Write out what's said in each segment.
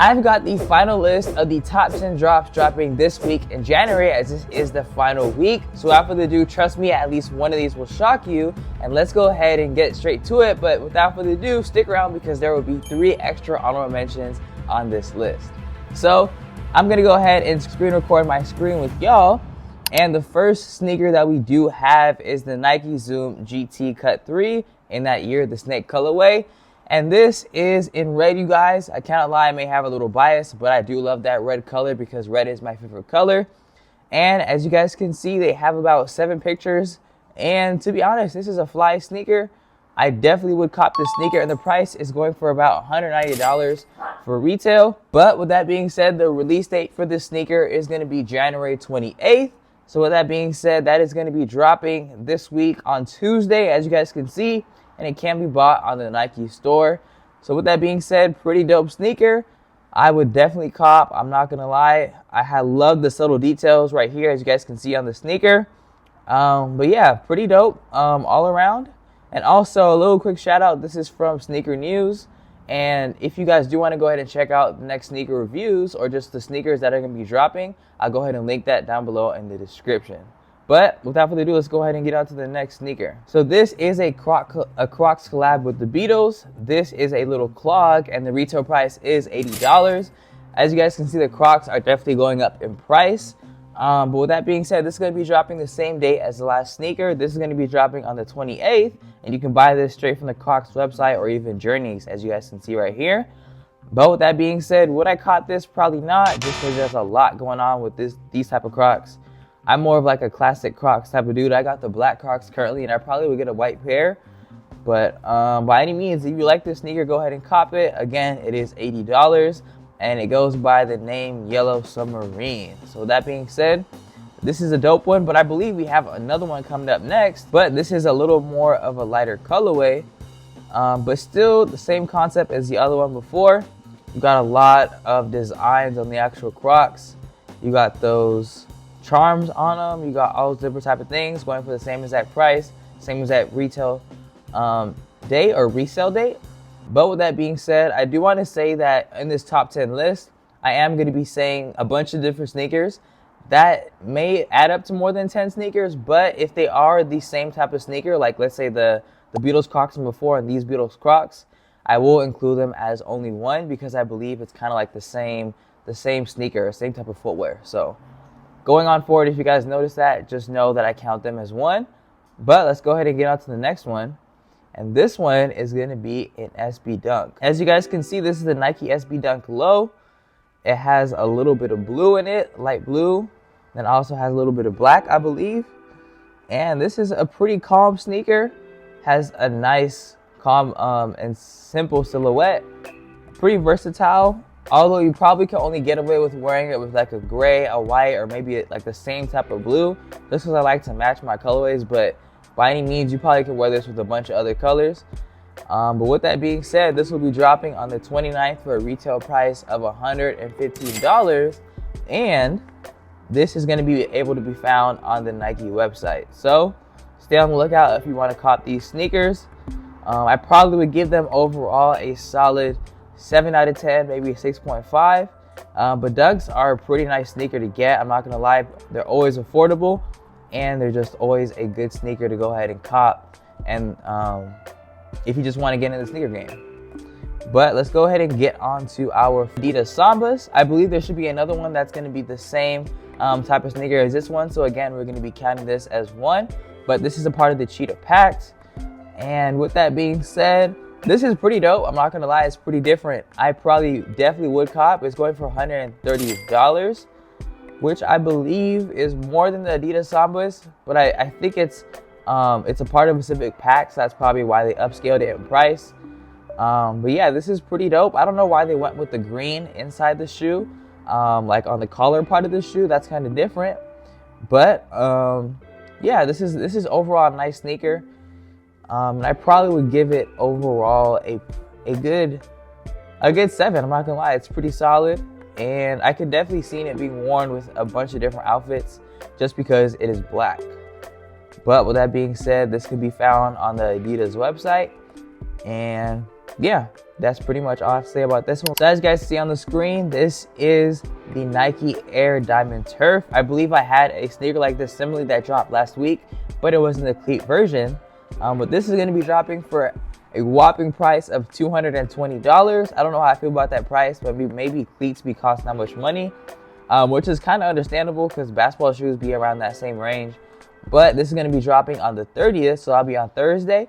I've got the final list of the top 10 drops dropping this week in January, as this is the final week. So without further ado, trust me, at least one of these will shock you. And let's go ahead and get straight to it. But without further ado, stick around because there will be 3 extra honorable mentions on this list. So I'm gonna go ahead and screen record my screen with y'all. And the first sneaker that we do have is the Nike Zoom GT Cut 3 in that year, the snake colorway. And this is in red, you guys. I cannot lie, I may have a little bias, but I do love that red color because red is my favorite color. And as you guys can see, they have about 7 pictures. And to be honest, this is a fly sneaker. I definitely would cop this sneaker, and the price is going for about $190 for retail. But with that being said, the release date for this sneaker is going to be January 28th. So with that being said, that is going to be dropping this week on Tuesday, as you guys can see. And it can be bought on the Nike store. So with that being said, pretty dope sneaker. I would definitely cop. I'm not gonna lie. I love the subtle details right here, as you guys can see on the sneaker. But yeah, pretty dope all around. And also a little quick shout out. This is from Sneaker News. And if you guys do want to go ahead and check out the next sneaker reviews or just the sneakers that are gonna be dropping, I'll go ahead and link that down below in the description. But without further ado, let's go ahead and get on to the next sneaker. So this is a Crocs collab with the Beatles. This is a little clog, and the retail price is $80. As you guys can see, the Crocs are definitely going up in price. But with that being said, this is going to be dropping the same day as the last sneaker. This is going to be dropping on the 28th, and you can buy this straight from the Crocs website or even Journeys, as you guys can see right here. But with that being said, would I caught this? Probably not, just because there's a lot going on with these type of Crocs. I'm more of like a classic Crocs type of dude. I got the black Crocs currently, and I probably would get a white pair. But by any means, if you like this sneaker, go ahead and cop it. Again, it is $80, and it goes by the name Yellow Submarine. So with that being said, this is a dope one, but I believe we have another one coming up next. But this is a little more of a lighter colorway, but still the same concept as the other one before. You got a lot of designs on the actual Crocs. You got those charms on them, you got all those different type of things going for the same exact price, same exact retail date or resale date. But with that being said, I do want to say that in this top 10 list, I am going to be saying a bunch of different sneakers that may add up to more than 10 sneakers. But if they are the same type of sneaker, like let's say the Beatles Crocs from before and these Beatles Crocs, I will include them as only one because I believe it's kind of like the same sneaker, same type of footwear. So going on forward, if you guys notice that, just know that I count them as one. But let's go ahead and get on to the next one. And this one is going to be an SB Dunk. As you guys can see, this is the Nike SB Dunk Low. It has a little bit of blue in it, light blue. Then also has a little bit of black, I believe. And this is a pretty calm sneaker. Has a nice, calm, and simple silhouette. Pretty versatile. Although you probably can only get away with wearing it with like a gray, a white, or maybe like the same type of blue. This is I like to match my colorways, but by any means, you probably can wear this with a bunch of other colors. But with that being said, this will be dropping on the 29th for a retail price of $115. And this is going to be able to be found on the Nike website. So stay on the lookout if you want to cop these sneakers. I probably would give them overall a solid 7 out of 10, maybe a 6.5. But Dunks are a pretty nice sneaker to get. I'm not gonna lie, they're always affordable, and they're just always a good sneaker to go ahead and cop. And if you just want to get in the sneaker game. But let's go ahead and get on to our Adidas Sambas. I believe there should be another one that's gonna be the same type of sneaker as this one. So again, we're gonna be counting this as one. But this is a part of the Cheetah Pact. And with that being said, this is pretty dope. I'm not gonna lie, it's pretty different. I definitely would cop. It's going for $130, which I believe is more than the Adidas Sambas, but I think it's a part of a Pacific Pack, so that's probably why they upscaled it in price. But yeah, this is pretty dope. I don't know why they went with the green inside the shoe, like on the collar part of the shoe. That's kind of different. But yeah, this is overall a nice sneaker. And I probably would give it overall a good 7. I'm not gonna lie, it's pretty solid, and I could definitely see it being worn with a bunch of different outfits just because it is black. But with that being said, this can be found on the Adidas website, and yeah, that's pretty much all I have to say about this one. So as you guys see on the screen, this is the Nike Air Diamond Turf. I believe I had a sneaker like this similarly that dropped last week, but it wasn't the cleat version. But this is going to be dropping for a whopping price of $220. I don't know how I feel about that price, but maybe cleats be costing that much money, which is kind of understandable because basketball shoes be around that same range. But this is going to be dropping on the 30th, so I'll be on Thursday.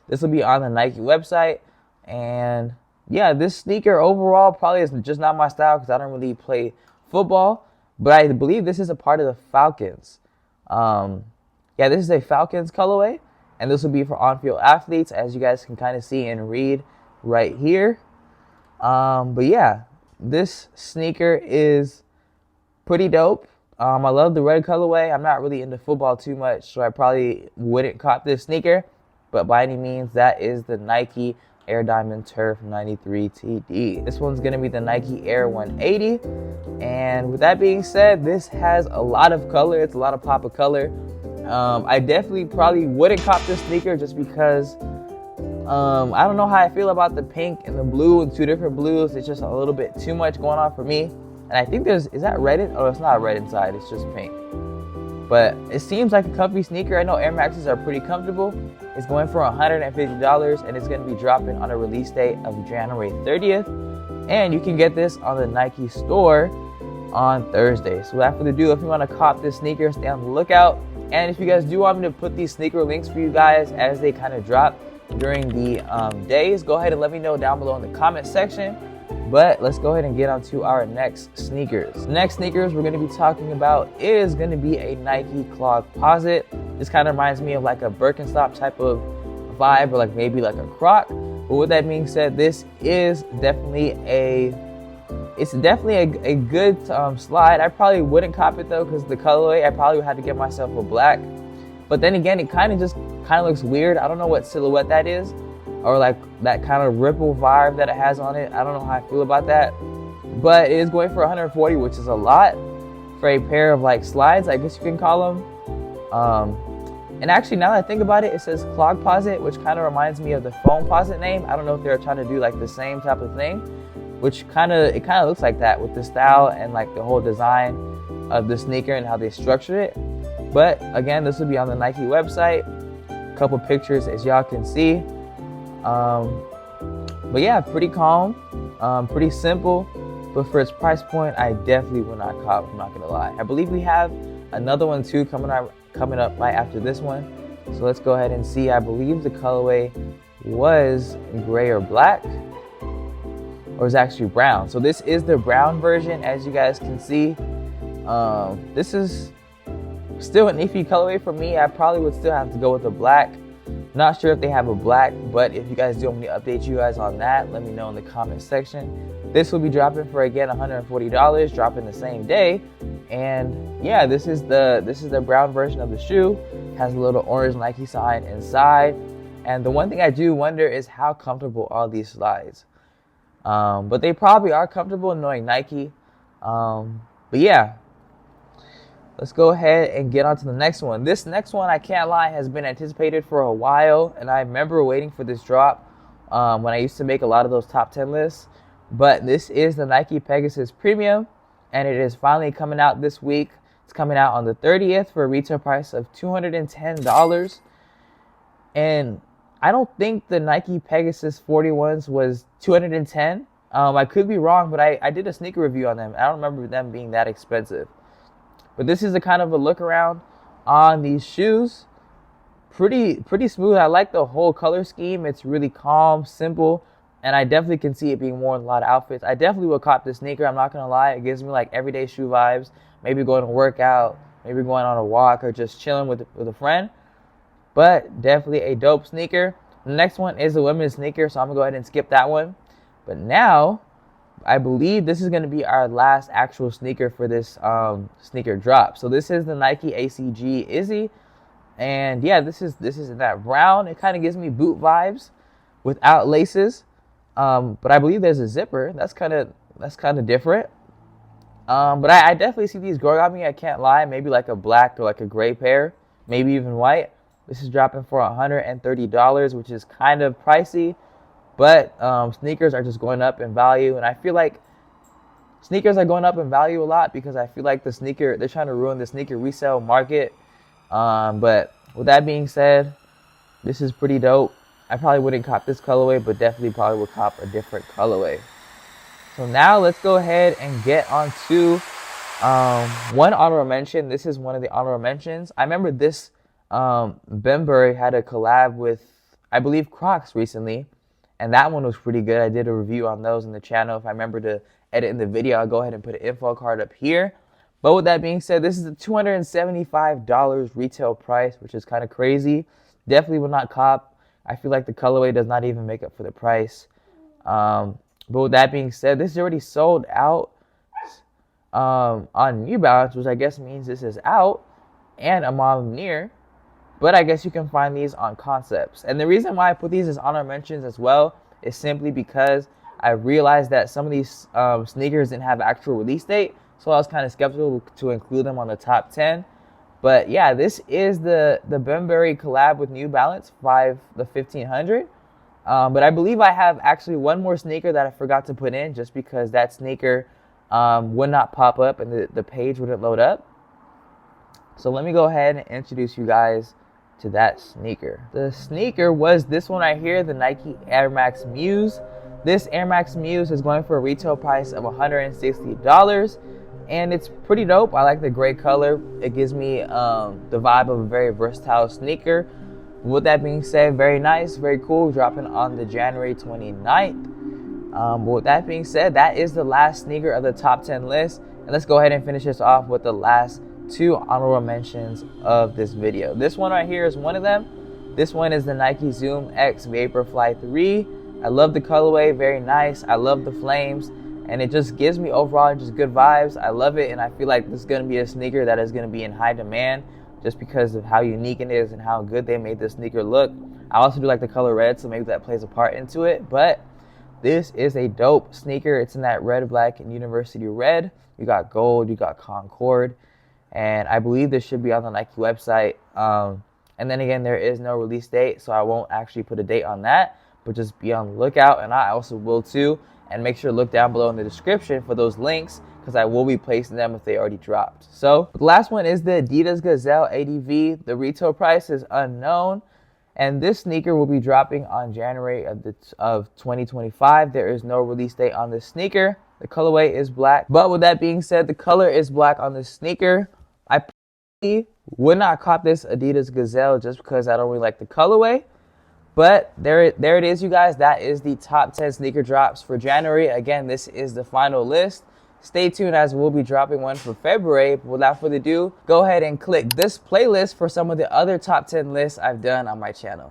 This will be on the Nike website. And yeah, this sneaker overall probably is just not my style because I don't really play football. But I believe this is a part of the Falcons. Yeah, this is a Falcons colorway. And this will be for on-field athletes, as you guys can kind of see and read right here. But yeah, this sneaker is pretty dope. I love the red colorway. I'm not really into football too much, so I probably wouldn't cop this sneaker. But by any means, that is the Nike Air Diamond Turf 93 TD. This one's going to be the Nike Air 180. And with that being said, this has a lot of color. It's a lot of pop of color. I definitely probably wouldn't cop this sneaker just because I don't know how I feel about the pink and the blue and two different blues. It's just a little bit too much going on for me. And I think is that red? Oh, it's not red inside. It's just pink. But it seems like a comfy sneaker. I know Air Maxes are pretty comfortable. It's going for $150 and it's going to be dropping on a release date of January 30th. And you can get this on the Nike store on Thursday. So without further ado, if you want to cop this sneaker, stay on the lookout. And if you guys do want me to put these sneaker links for you guys as they kind of drop during the days, go ahead and let me know down below in the comment section. But let's go ahead and get on to our next sneakers. The next sneakers we're going to be talking about is going to be a Nike Clogposite. This kind of reminds me of like a Birkenstock type of vibe, or like maybe like a Croc. But with that being said, this is definitely a good slide. I probably wouldn't cop it though because the colorway, I probably would have to get myself a black. But then again, it kind of looks weird. I don't know what silhouette that is, or like that kind of ripple vibe that it has on it. I don't know how I feel about that. But it is going for $140, which is a lot for a pair of like slides, I guess you can call them. And actually, now that I think about it, it says Clogposite, which kind of reminds me of the Foamposite name. I don't know if they're trying to do like the same type of thing, which it kind of looks like that with the style and like the whole design of the sneaker and how they structured it. But again, this will be on the Nike website. A couple pictures as y'all can see. But yeah, pretty calm, pretty simple. But for its price point, I definitely will not cop, I'm not gonna lie. I believe we have another one too coming up right after this one. So let's go ahead and see. I believe the colorway was gray or black, or it's actually brown. So this is the brown version, as you guys can see. This is still an iffy colorway for me. I probably would still have to go with the black. Not sure if they have a black, but if you guys do want me to update you guys on that, let me know in the comment section. This will be dropping for, again, $140, dropping the same day. And yeah, this is the brown version of the shoe. Has a little orange Nike sign inside. And the one thing I do wonder is how comfortable are these slides. But they probably are comfortable, knowing Nike. But yeah, let's go ahead and get on to the next one. This next one, I can't lie, has been anticipated for a while. And I remember waiting for this drop when I used to make a lot of those top 10 lists. But this is the Nike Pegasus Premium. And it is finally coming out this week. It's coming out on the 30th for a retail price of $210. And I don't think the Nike Pegasus 41s was $210. I could be wrong, but I did a sneaker review on them. I don't remember them being that expensive. But this is a kind of a look around on these shoes. Pretty smooth. I like the whole color scheme. It's really calm, simple, and I definitely can see it being worn in a lot of outfits. I definitely will cop this sneaker. I'm not going to lie. It gives me like everyday shoe vibes. Maybe going to work out, maybe going on a walk, or just chilling with a friend. But definitely a dope sneaker. The next one is a women's sneaker, so I'm going to go ahead and skip that one. But now, I believe this is going to be our last actual sneaker for this sneaker drop. So this is the Nike ACG IZY. And yeah, this is in that brown. It kind of gives me boot vibes without laces. But I believe there's a zipper. That's kind of different. But I definitely see these growing on me. I can't lie. Maybe like a black or like a gray pair. Maybe even white. This is dropping for $130, which is kind of pricey. But sneakers are just going up in value, and I feel like sneakers are going up in value a lot because I feel like they're trying to ruin the sneaker resale market. But with that being said, this is pretty dope. I probably wouldn't cop this colorway, but definitely probably would cop a different colorway. So now let's go ahead and get on to one honorable mention. This is one of the honorable mentions. I remember this Bembury had a collab with, I believe, Crocs recently, and that one was pretty good. I did a review on those in the channel. If I remember to edit in the video, I'll go ahead and put an info card up here. But with that being said, this is a $275 retail price, which is kind of crazy. Definitely will not cop. I feel like the colorway does not even make up for the price. But with that being said, this is already sold out on New Balance, which I guess means this is out, and a model near. But I guess you can find these on Concepts. And the reason why I put these as honor mentions as well is simply because I realized that some of these sneakers didn't have actual release date. So I was kind of skeptical to include them on the top 10. But yeah, this is the Bembury collab with New Balance, the 1500. But I believe I have actually one more sneaker that I forgot to put in just because that sneaker would not pop up and the page wouldn't load up. So let me go ahead and introduce you guys to that sneaker. The sneaker was this one right here, the Nike Air Max Muse. This Air Max Muse is going for a retail price of $160, and it's pretty dope. I like the gray color. It gives me the vibe of a very versatile sneaker. With that being said, very nice, very cool, dropping on the January 29th. But with that being said, that is the last sneaker of the top 10 list. And let's go ahead and finish this off with the last two honorable mentions of this video. This one right here is one of them. This one is the Nike Zoom X Vaporfly 3. I love the colorway, very nice. I love the flames, and it just gives me overall just good vibes. I love it, and I feel like this is going to be a sneaker that is going to be in high demand just because of how unique it is and how good they made this sneaker look. I also do like the color red, so maybe that plays a part into it, but this is a dope sneaker. It's in that red, black, and university red. You got gold, you got Concord, and I believe this should be on the Nike website. And then again, there is no release date, so I won't actually put a date on that, but just be on the lookout, and I also will too. And make sure to look down below in the description for those links because I will be placing them if they already dropped. So the last one is the Adidas Gazelle ADV. The retail price is unknown, and this sneaker will be dropping on January of 2025. There is no release date on this sneaker. The colorway is black, but with that being said, the color is black on this sneaker. I probably would not cop this Adidas Gazelle just because I don't really like the colorway. But there it is, you guys. That is the top 10 sneaker drops for January. Again, this is the final list. Stay tuned as we'll be dropping one for February. But without further ado, go ahead and click this playlist for some of the other top 10 lists I've done on my channel.